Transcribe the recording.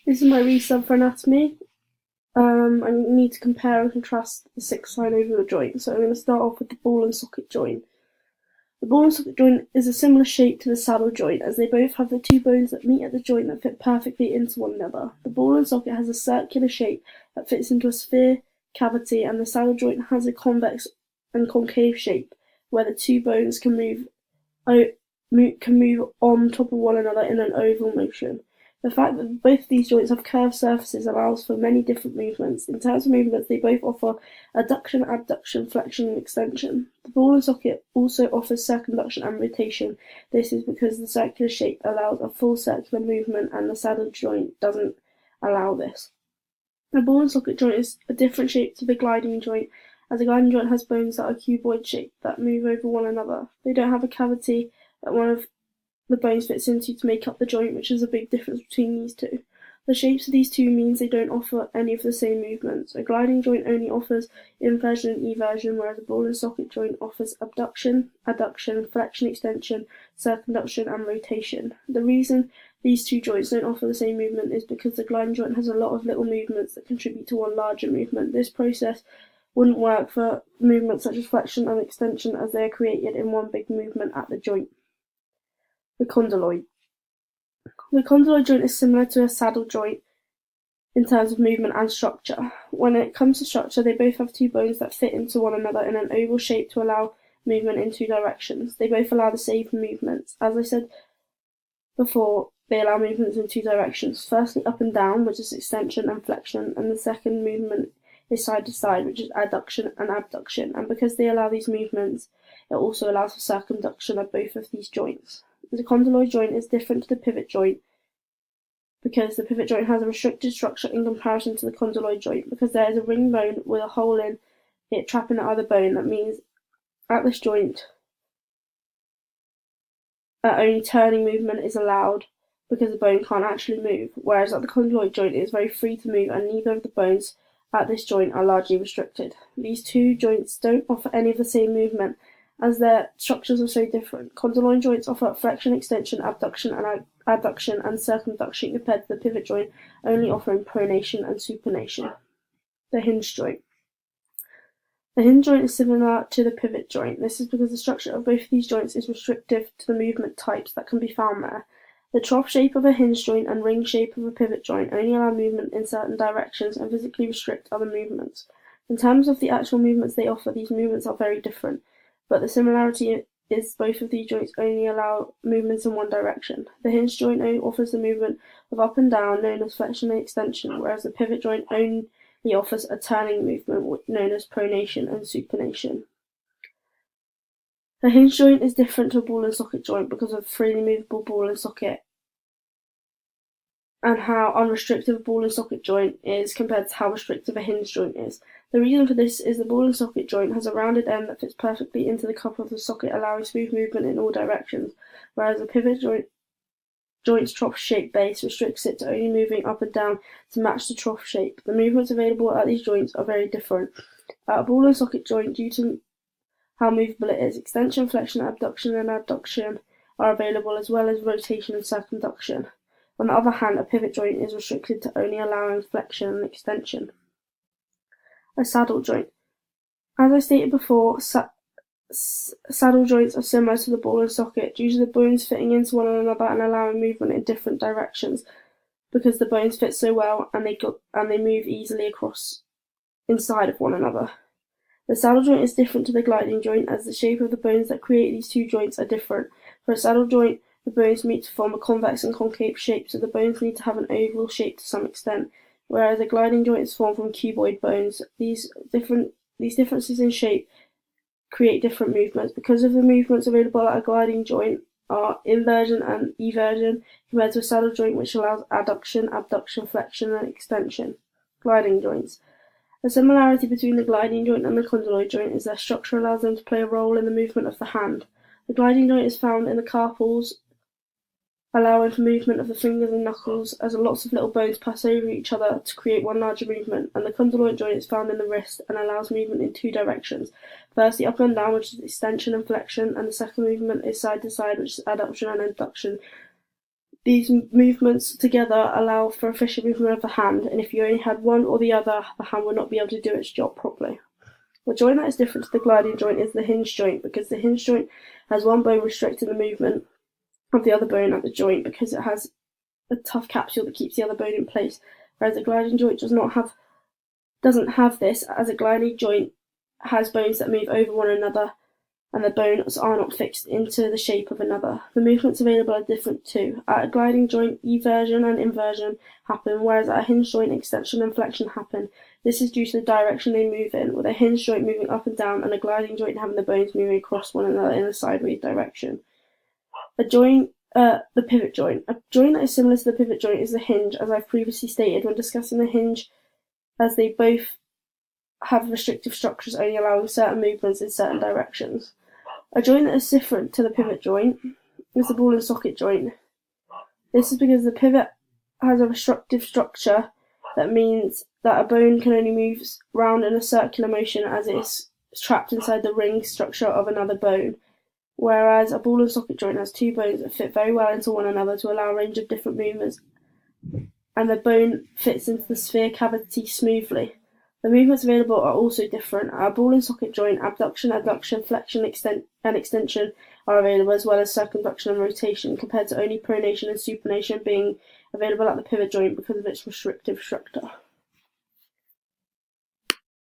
This is my resub for anatomy. I need to compare and contrast the 6 synovial joint. So I'm going to start off with the ball and socket joint. The ball and socket joint is a similar shape to the saddle joint, as they both have the 2 bones that meet at the joint that fit perfectly into one another. The ball and socket has a circular shape that fits into a sphere cavity, and the saddle joint has a convex and concave shape, where the 2 bones can move on top of one another in an oval motion. The fact that both of these joints have curved surfaces allows for many different movements. In terms of movements, they both offer adduction, abduction, flexion, and extension. The ball and socket also offers circumduction and rotation. This is because the circular shape allows a full circular movement and the saddle joint doesn't allow this. The ball and socket joint is a different shape to the gliding joint, as the gliding joint has bones that are cuboid shaped that move over one another. They don't have a cavity that one of the bones fits into to make up the joint, which is a big difference between these two. The shapes of these two means they don't offer any of the same movements. A gliding joint only offers inversion and eversion, whereas a ball and socket joint offers abduction, adduction, flexion, extension, circumduction, and rotation. The reason these two joints don't offer the same movement is because the gliding joint has a lot of little movements that contribute to one larger movement. This process wouldn't work for movements such as flexion and extension, as they are created in one big movement at the joint. The condyloid. The condyloid joint is similar to a saddle joint in terms of movement and structure. When it comes to structure, they both have 2 bones that fit into one another in an oval shape to allow movement in 2 directions. They both allow the same movements. As I said before, they allow movements in 2 directions. Firstly, up and down, which is extension and flexion, and the second movement is side to side, which is adduction and abduction. And because they allow these movements, it also allows for circumduction of both of these joints. The condyloid joint is different to the pivot joint because the pivot joint has a restricted structure in comparison to the condyloid joint, because there is a ring bone with a hole in it trapping the other bone. That means at this joint only turning movement is allowed because the bone can't actually move, whereas at the condyloid joint it is very free to move, and neither of the bones at this joint are largely restricted. These 2 joints don't offer any of the same movement, as their structures are so different. Condyloid joints offer flexion, extension, abduction, and adduction and circumduction compared to the pivot joint only offering pronation and supination. The hinge joint. The hinge joint is similar to the pivot joint. This is because the structure of both of these joints is restrictive to the movement types that can be found there. The trough shape of a hinge joint and ring shape of a pivot joint only allow movement in certain directions and physically restrict other movements. In terms of the actual movements they offer, these movements are very different, but the similarity is both of these joints only allow movements in one direction. The hinge joint only offers the movement of up and down, known as flexion and extension, whereas the pivot joint only offers a turning movement, known as pronation and supination. The hinge joint is different to a ball and socket joint because of freely movable ball and socket, and how unrestricted a ball and socket joint is compared to how restrictive a hinge joint is. The reason for this is the ball and socket joint has a rounded end that fits perfectly into the cup of the socket, allowing smooth movement in all directions, whereas the pivot joint's trough-shaped base restricts it to only moving up and down to match the trough shape. The movements available at these joints are very different. At a ball and socket joint, due to how movable it is, extension, flexion, abduction, and adduction are available, as well as rotation and circumduction. On the other hand, a pivot joint is restricted to only allowing flexion and extension. A saddle joint. As I stated before, saddle joints are similar to the ball and socket due to the bones fitting into one another and allowing movement in different directions, because the bones fit so well and they move easily across inside of one another. The saddle joint is different to the gliding joint, as the shape of the bones that create these 2 joints are different. For a saddle joint, the bones meet to form a convex and concave shape, so the bones need to have an oval shape to some extent, whereas a gliding joint is formed from cuboid bones. These differences in shape create different movements. Because of the movements available at a gliding joint are inversion and eversion, compared to a saddle joint, which allows adduction, abduction, flexion, and extension. Gliding joints. The similarity between the gliding joint and the condyloid joint is their structure allows them to play a role in the movement of the hand. The gliding joint is found in the carpals, allowing for movement of the fingers and knuckles, as lots of little bones pass over each other to create one larger movement, and the condyloid joint is found in the wrist and allows movement in 2 directions. Firstly, up and down, which is extension and flexion, and the second movement is side to side, which is adduction and adduction. These movements together allow for efficient movement of the hand, and if you only had one or the other, the hand would not be able to do its job properly. The joint that is different to the gliding joint is the hinge joint, because the hinge joint has one bone restricting the movement of the other bone at the joint, because it has a tough capsule that keeps the other bone in place, whereas the gliding joint doesn't have this, as a gliding joint has bones that move over one another, and the bones are not fixed into the shape of another. The movements available are different too. At a gliding joint, eversion and inversion happen, whereas at a hinge joint, extension and flexion happen. This is due to the direction they move in, with a hinge joint moving up and down and a gliding joint having the bones moving across one another in a sideways direction. The pivot joint. A joint that is similar to the pivot joint is the hinge, as I've previously stated when discussing the hinge, as they both have restrictive structures only allowing certain movements in certain directions. A joint that is different to the pivot joint is the ball and socket joint. This is because the pivot has a restrictive structure that means that a bone can only move round in a circular motion as it is trapped inside the ring structure of another bone, whereas a ball and socket joint has two bones that fit very well into one another to allow a range of different movements, and the bone fits into the sphere cavity smoothly. The movements available are also different. Our ball and socket joint, abduction, adduction, flexion, and extension are available, as well as circumduction and rotation, compared to only pronation and supination being available at the pivot joint because of its restrictive structure.